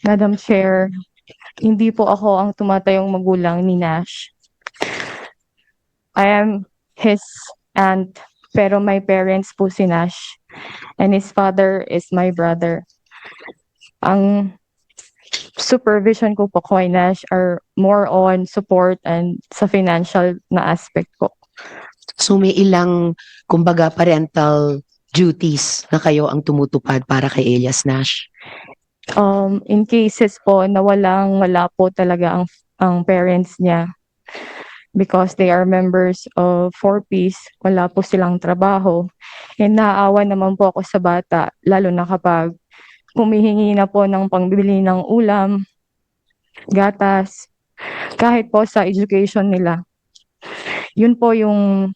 Madam Chair, hindi po ako ang tumatayong magulang ni Nash. I am his aunt, pero my parents po si Nash, and his father is my brother. Ang supervision ko po kay Nash are more on support and sa financial na aspect po. So may ilang, kumbaga, parental duties na kayo ang tumutupad para kay Elias Nash. In cases po na wala po talaga ang parents niya, because they are members of 4Ps, wala po silang trabaho. And naaawa naman po ako sa bata, lalo na kapag humihingi na po ng pangbili ng ulam, gatas, kahit po sa education nila. Yun po yung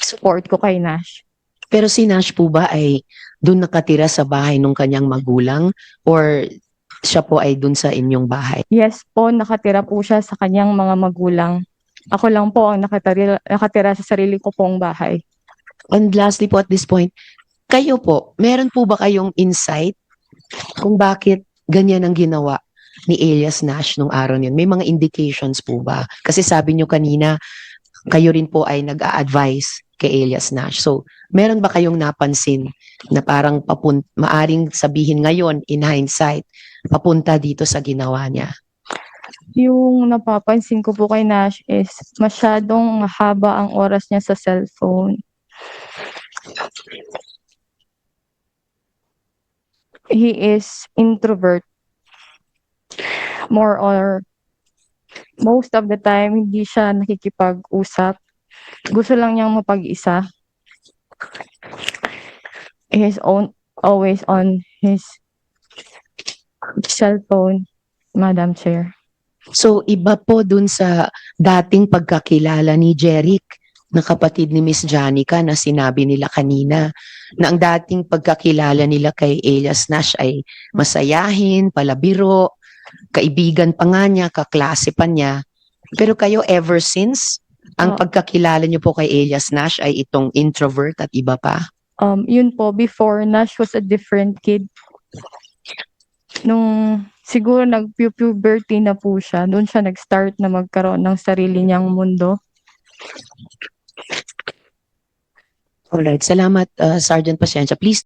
support ko kay Nash. Pero si Nash po ba ay doon nakatira sa bahay ng kanyang magulang or siya po ay doon sa inyong bahay? Yes po, nakatira po siya sa kanyang mga magulang. Ako lang po ang nakatira sa sarili ko pong bahay. And lastly po at this point, kayo po, meron po ba kayong insight kung bakit ganyan ang ginawa ni Elias Nash nung araw niyon? May mga indications po ba? Kasi sabi niyo kanina, kayo rin po ay nag-a-advise kay Elias Nash. So, meron ba kayong napansin na parang maaring sabihin ngayon in hindsight, papunta dito sa ginawa niya? Yung napapansin ko po kay Nash is masyadong mahaba ang oras niya sa cellphone. He is introvert. Most of the time, hindi siya nakikipag-usap. Gusto lang niyang mapag-isa. Always on his cellphone, Madam Chair. So, iba po dun sa dating pagkakilala ni Jeric na kapatid ni Miss Janica na sinabi nila kanina na ang dating pagkakilala nila kay Elias Nash ay masayahin, palabiro, kaibigan pa nga niya, kaklase pa niya. Pero kayo ever since, ang pagkakilala niyo po kay Elias Nash ay itong introvert at iba pa? Yun po, before, Nash was a different kid. Nung siguro nag-puberty na po siya, doon siya nag-start na magkaroon ng sarili niyang mundo. Alright, salamat, Sergeant Pasensya. Please